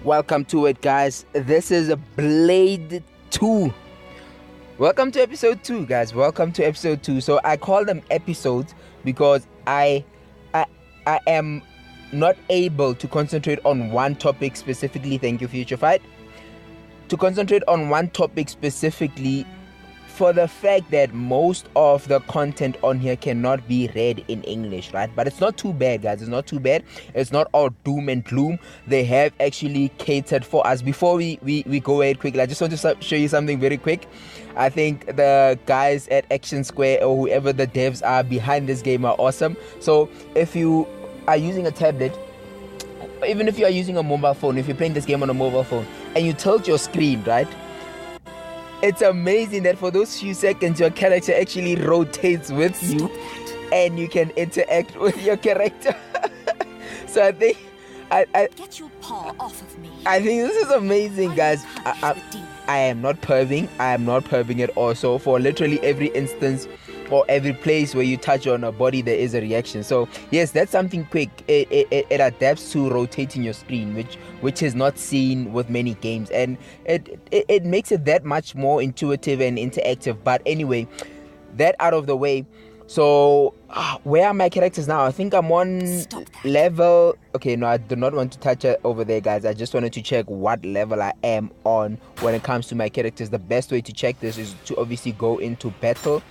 Welcome to it, guys. This is Blade 2. Welcome to episode 2, guys. Welcome to episode 2. So I call them episodes because I am not able to concentrate on one topic specifically. Thank you, Future Fight. To concentrate on one topic specifically for the fact that most of the content on here cannot be read in English, right? But it's not too bad, guys. It's not too bad. It's not all doom and gloom. They have actually catered for us. Before we go ahead quickly, I just want to show you something very quick. I think the guys at Action Square or whoever the devs are behind this game are awesome. So if you are using a tablet, even if you are using a mobile phone, if you're playing this game on a mobile phone and you tilt your screen, right? It's amazing that for those few seconds your character actually rotates with you and you can interact with your character. So I think Get your paw off of me. I think this is amazing, guys. I am not perving. I am not perving at all. So for literally every instance or every place where you touch on a body, there is a reaction. So yes, that's something quick. It adapts to rotating your screen, which is not seen with many games, and it makes it that much more intuitive and interactive. But anyway, that out of the way. So where are my characters now? I think I'm on level. Okay, no, I do not want to touch it over there, guys. I just wanted to check what level I am on when it comes to my characters. The best way to check this is to obviously go into battle.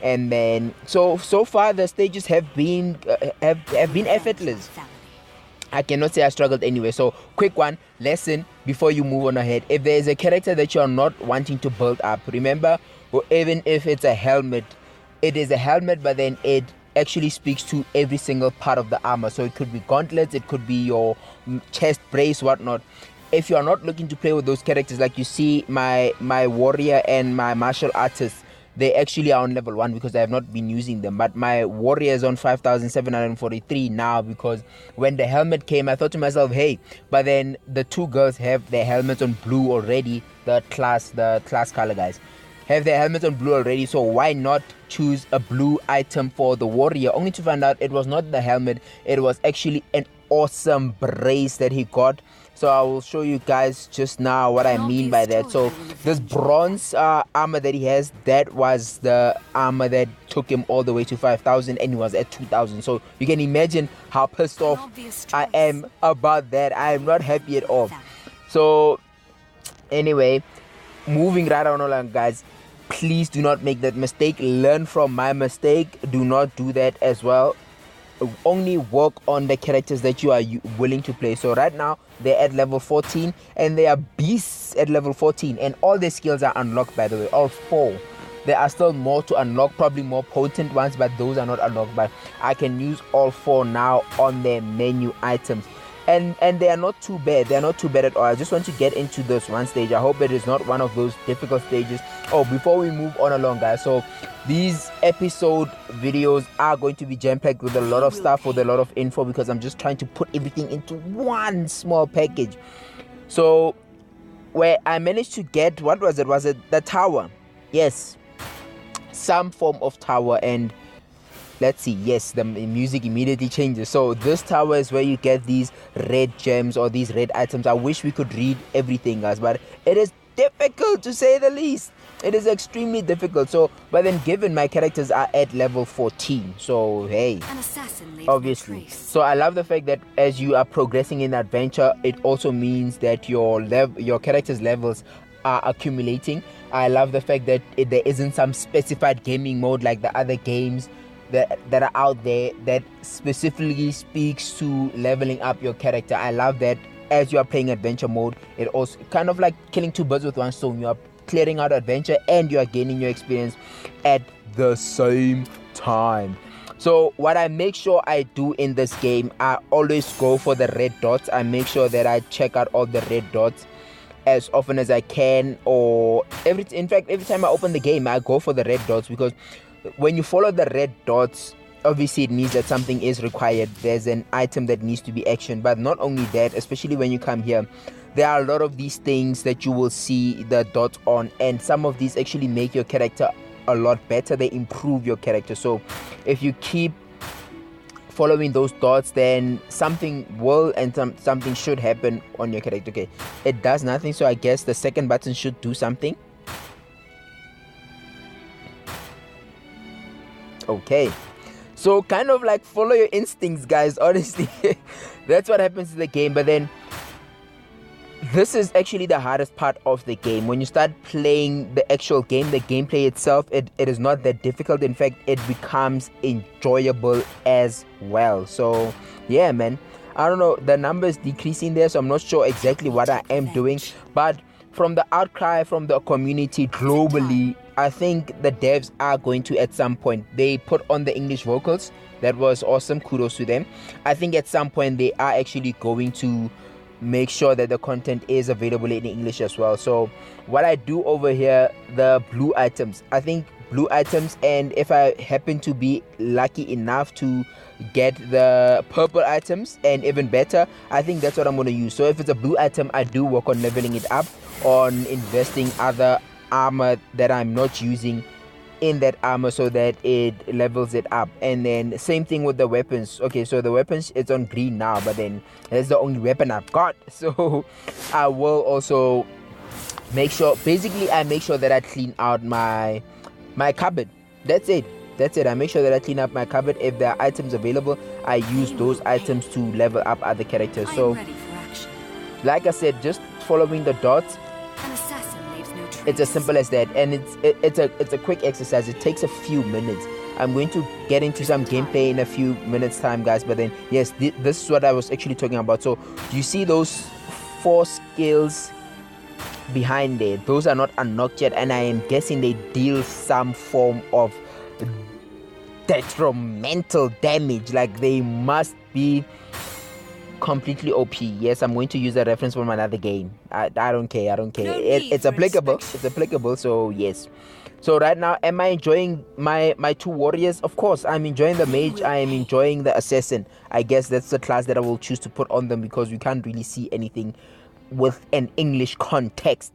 And then so far the stages have been effortless. I cannot say I struggled anyway. So quick one lesson before you move on ahead. If there is a character that you are not wanting to build up, remember, or even if it's a helmet, it is a helmet, but then it actually speaks to every single part of the armor. So it could be gauntlets, it could be your chest brace, whatnot. If you are not looking to play with those characters, like you see my warrior and my martial artist, they actually are on level 1 because I have not been using them. But my warrior is on 5,743 now, because when the helmet came, I thought to myself, hey, but then the two girls have their helmets on blue already, the class color, guys. Have their helmets on blue already, so why not choose a blue item for the warrior? Only to find out it was not the helmet, it was actually an awesome brace that he got. So I will show you guys just now what I mean by that. So this bronze armor that he has, that was the armor that took him all the way to 5,000 and he was at 2,000. So you can imagine how pissed off I am about that. I am not happy at all. So anyway, moving right on along, guys. Please do not make that mistake. Learn from my mistake. Do not do that as well. Only work on the characters that you are willing to play. So right now they're at level 14 and they are beasts at level 14, and all their skills are unlocked, by the way, all 4. There are still more to unlock, probably more potent ones, but those are not unlocked. But I can use all 4 now on their menu items. And they are not too bad. They are not too bad at all. I just want to get into this one stage. I hope it is not one of those difficult stages. Oh, before we move on along, guys, so these episode videos are going to be jam-packed with a lot of stuff, with a lot of info, because I'm just trying to put everything into one small package. So where I managed to get, what was it? Was it the tower? Yes, some form of tower. And let's see, yes, the music immediately changes. So this tower is where you get these red gems or these red items. I wish we could read everything, guys, but it is difficult, to say the least. It is extremely difficult. So, but then given my characters are at level 14, so hey, an assassin obviously. So I love the fact that as you are progressing in adventure, it also means that your character's levels are accumulating. I love the fact that there isn't some specified gaming mode like the other games that are out there that specifically speaks to leveling up your character. I love that as you are playing adventure mode, it also kind of like killing 2 birds with one stone. You are clearing out adventure and you are gaining your experience at the same time. So what I make sure I do in this game, I always go for the red dots. I make sure that I check out all the red dots as often as I can, or every time I open the game, I go for the red dots, because when you follow the red dots, obviously it means that something is required. There's an item that needs to be actioned. But not only that, especially when you come here, there are a lot of these things that you will see the dots on, and some of these actually make your character a lot better. They improve your character. So if you keep following those dots, then something will and something should happen on your character. Okay, it does nothing, so I guess the second button should do something. Okay, so kind of like follow your instincts, guys, honestly. That's what happens in the game. But then this is actually the hardest part of the game. When you start playing the actual game, the gameplay itself, it is not that difficult. In fact, it becomes enjoyable as well. So yeah, man, I don't know, the number is decreasing there, so I'm not sure exactly what I am doing. But from the outcry from the community globally, I think the devs are going to, at some point, they put on the English vocals. That was awesome. Kudos to them. I think at some point they are actually going to make sure that the content is available in English as well. So what I do over here, the blue items, I think blue items, and if I happen to be lucky enough to get the purple items, and even better, I think that's what I'm going to use. So if it's a blue item, I do work on leveling it up, on investing other armor that I'm not using in that armor so that it levels it up. And then same thing with the weapons. Okay, so the weapons, it's on green now, but then that's the only weapon I've got. So I will also make sure, basically I make sure that I clean out my cupboard. That's it. I make sure that I clean up my cupboard. If there are items available, I use those items to level up other characters. So like I said, just following the dots, it's as simple as that, and it's a quick exercise. It takes a few minutes. I'm going to get into some gameplay in a few minutes time, guys, but then yes, this is what I was actually talking about. So do you see those 4 skills behind there? Those are not unlocked yet, and I am guessing they deal some form of detrimental damage. Like, they must be completely OP. Yes, I'm going to use a reference from another game. I don't care. It's applicable. So yes. So right now, am I enjoying my 2 warriors? Of course, I'm enjoying the mage. I am enjoying the assassin. I guess that's the class that I will choose to put on them, because you can't really see anything with an English context.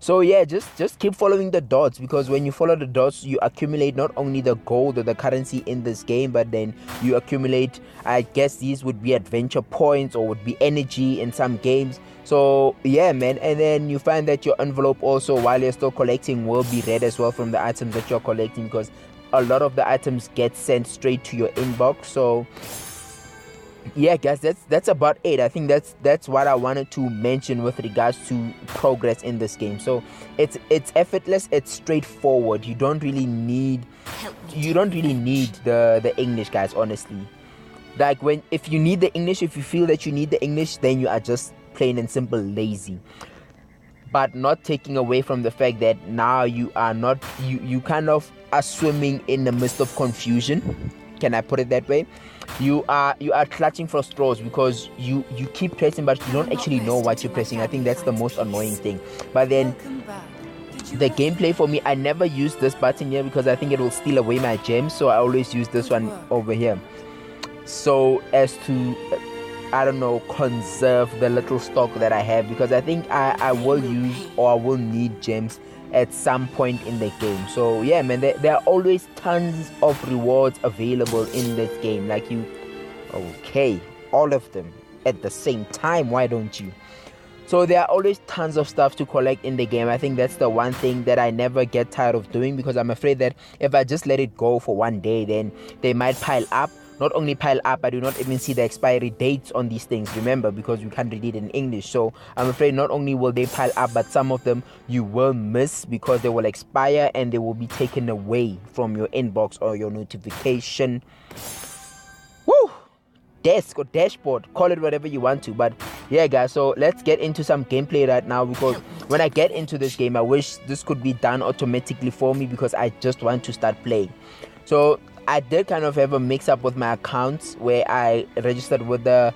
So yeah, just keep following the dots, because when you follow the dots, you accumulate not only the gold or the currency in this game, but then you accumulate, I guess these would be adventure points or would be energy in some games. So yeah, man, and then you find that your envelope also, while you're still collecting, will be red as well from the items that you're collecting, because a lot of the items get sent straight to your inbox. So yeah, guys, that's about it. I think that's what I wanted to mention with regards to progress in this game. So it's effortless, it's straightforward. You don't really need the English, guys, honestly. Like, if you need the English, if you feel that you need the English, then you are just plain and simple lazy. But not taking away from the fact that now you are not, you kind of are swimming in the midst of confusion. Can I put it that way? You are clutching for straws, because you keep pressing, but you don't actually know what you're pressing. I think that's the most annoying thing. But then the gameplay for me, I never use this button here because I think it will steal away my gems. So I always use this one over here, so as to, I don't know, conserve the little stock that I have, because I think I will use, or I will need gems at some point in the game. So yeah, man, there are always tons of rewards available in this game. Like, okay, all of them at the same time, why don't you? So there are always tons of stuff to collect in the game. I think that's the one thing that I never get tired of doing, because I'm afraid that if I just let it go for one day, then they might pile up. Not only pile up, I do not even see the expiry dates on these things, remember, because you can't read it in English. So I'm afraid not only will they pile up, but some of them you will miss, because they will expire and they will be taken away from your inbox or your notification. Woo! Desk or dashboard, call it whatever you want to. But yeah, guys, so let's get into some gameplay right now, because when I get into this game, I wish this could be done automatically for me, because I just want to start playing. So I did kind of have a mix up with my accounts, where I registered with the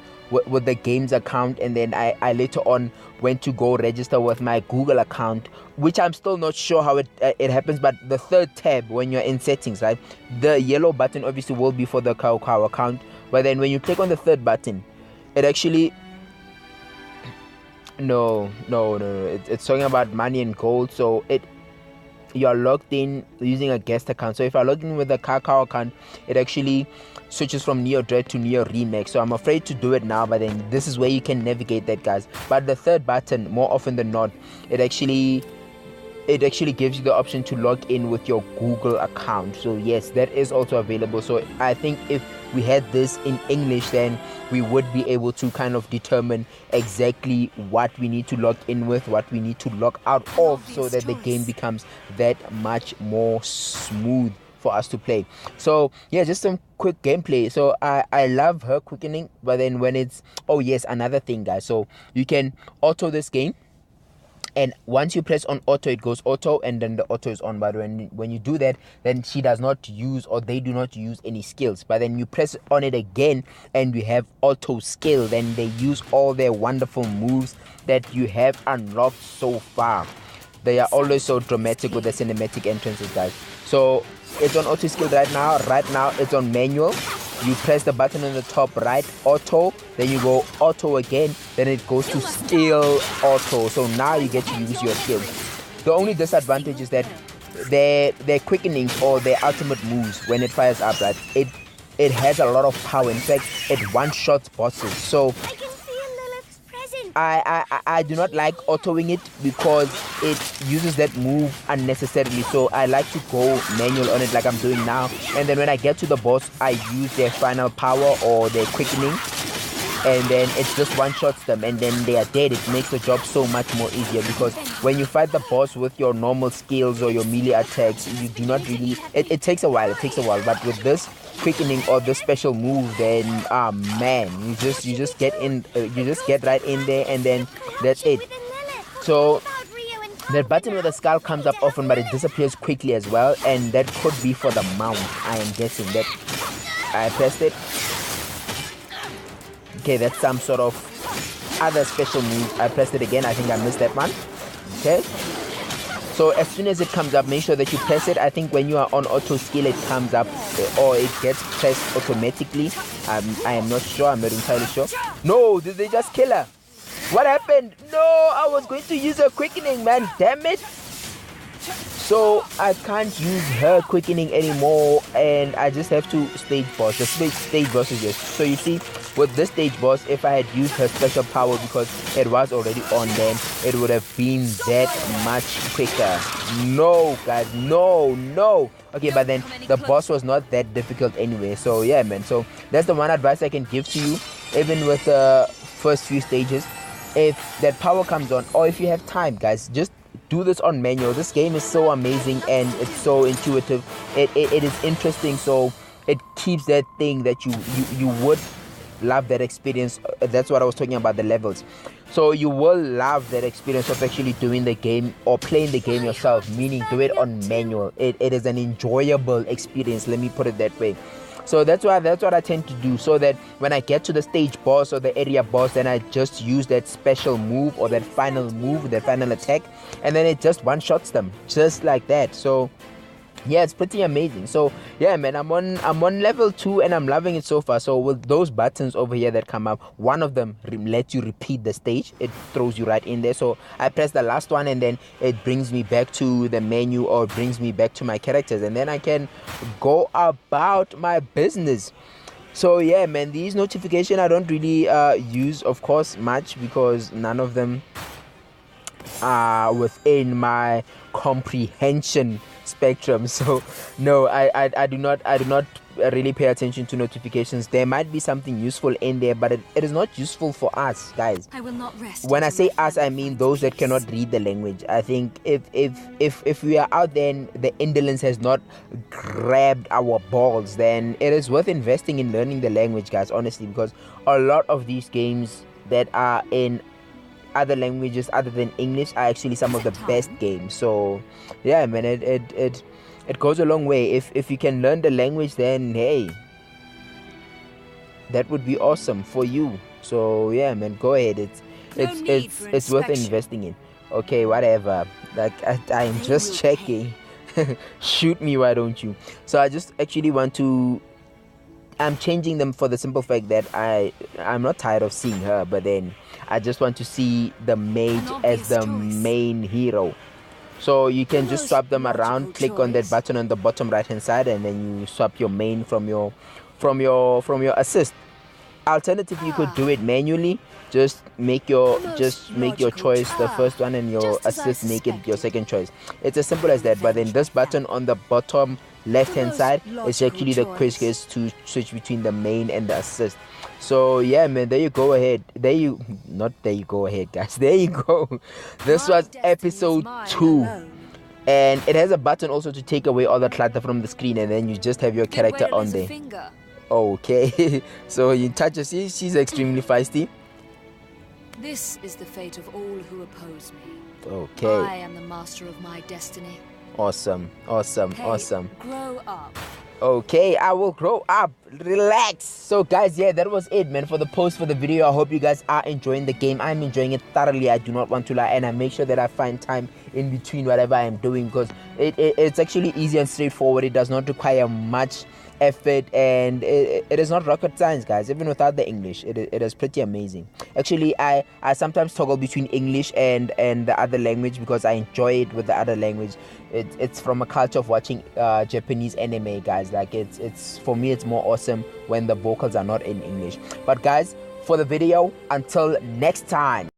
games account, and then I later on went to go register with my Google account, which I'm still not sure how it happens. But the third tab, when you're in settings, right, the yellow button obviously will be for the Cow account, but then when you click on the third button, it actually, no, it's talking about money and gold. So you're logged in using a guest account. So if I log in with a Kakao account, it actually switches from NEODREAD to Neo Remake. So I'm afraid to do it now, but then this is where you can navigate that, guys. But the third button, more often than not, it actually gives you the option to log in with your Google account. So yes, that is also available. So I think if we had this in English, then we would be able to kind of determine exactly what we need to log in with, what we need to log out of, so that the game becomes that much more smooth for us to play. So yeah, just some quick gameplay. So I love her quickening, but then when it's, oh yes, another thing, guys, so you can auto this game, and once you press on auto, it goes auto, and then the auto is on. But when you do that, then she does not use, or they do not use, any skills. But then you press on it again and we have auto skill, then they use all their wonderful moves that you have unlocked so far. They are always so dramatic with the cinematic entrances, guys. So it's on auto skill right now it's on manual. You press the button on the top right, auto, then you go auto again, then it goes to skill auto. So now you get to use your skills. The only disadvantage is that their quickening or their ultimate moves, when it fires up, right, it has a lot of power. In fact, it one-shots bosses. So I do not like autoing it because it uses that move unnecessarily. So I like to go manual on it like I'm doing now, and then when I get to the boss, I use their final power or their quickening, and then it just one-shots them, and then they are dead. It makes the job so much more easier, because when you fight the boss with your normal skills or your melee attacks, you do not really, it takes a while, but with this quickening or this special move, then man, you just get in, you just get right in there, and then that's it. So that button with the skull comes up often, but it disappears quickly as well, and that could be for the mount. I am guessing that I pressed it. Okay, that's some sort of other special move. I pressed it again. I think I missed that one. Okay, so as soon as it comes up, make sure that you press it. I think when you are on auto skill, it comes up, or it gets pressed automatically. I am not sure. I'm not entirely sure. No, did they just kill her? What happened? No, I was going to use her quickening, man. Damn it. So I can't use her quickening anymore, and I just have to stage boss. The stage boss is this. So you see, with this stage boss, if I had used her special power, because it was already on, then it would have been that much quicker. No, guys, no. Okay, but then the boss was not that difficult anyway. So yeah, man. So that's the one advice I can give to you, even with the first few stages. If that power comes on, or if you have time, guys, just do this on manual. This game is so amazing and it's so intuitive. It is interesting, so it keeps that thing that you would love that experience. That's what I was talking about, the levels. So you will love that experience of actually doing the game or playing the game yourself, meaning do it on manual. It is an enjoyable experience, let me put it that way. So that's what I tend to do, so that when I get to the stage boss or the area boss, then I just use that special move or that final move, that final attack, and then it just one-shots them just like that. So yeah, it's pretty amazing. So yeah, man, I'm on level 2 and I'm loving it so far. So with those buttons over here that come up, one of them lets you repeat the stage. It throws you right in there. So I press the last one, and then it brings me back to the menu, or brings me back to my characters, and then I can go about my business. So yeah, man, these notifications I don't really use, of course, much, because none of them are within my comprehension spectrum. So no, I do not really pay attention to notifications. There might be something useful in there, but it is not useful for us, guys. I will not rest. When I say us, I mean those that cannot read the language. I think if we are out there and the indolence has not grabbed our balls, then it is worth investing in learning the language, guys, honestly, because a lot of these games that are in other languages other than English are actually some of the best games. So yeah, man, it goes a long way. If you can learn the language, then hey, that would be awesome for you. So yeah, man, go ahead. It's worth investing in. Okay, whatever. Like I'm just checking. Shoot me, why don't you? So I just actually want to, I'm changing them for the simple fact that I'm not tired of seeing her, but then I just want to see the mage as the main hero. So you can just swap them around, click on that button on the bottom right hand side, and then you swap your main from your assist. Alternatively, you could do it manually. Just make your choice the first one, and your assist make it your second choice. It's as simple as that. But then this button on the bottom left hand side is actually the quick is to switch between the main and the assist. So yeah, man, there you go ahead. There you go ahead, guys. There you go. This was episode 2. And it has a button also to take away all the clutter from the screen, and then you just have your character on there. Okay. So you touch her, see, she's extremely feisty. This is the fate of all who oppose me. Okay. I am the master of my destiny. Awesome. Hey, grow up. Okay, I will grow up. Relax. So guys, yeah, that was it, man, for the post for the video. I hope you guys are enjoying the game. I'm enjoying it thoroughly. I do not want to lie, and I make sure that I find time in between whatever I am doing, because it's actually easy and straightforward. It does not require much effort, and it is not rocket science, guys. Even without the English, it is pretty amazing. Actually, I sometimes toggle between English and the other language because I enjoy it with the other language. It's from a culture of watching Japanese anime, guys. Like it's for me, it's more awesome when the vocals are not in English. But guys, for the video, until next time.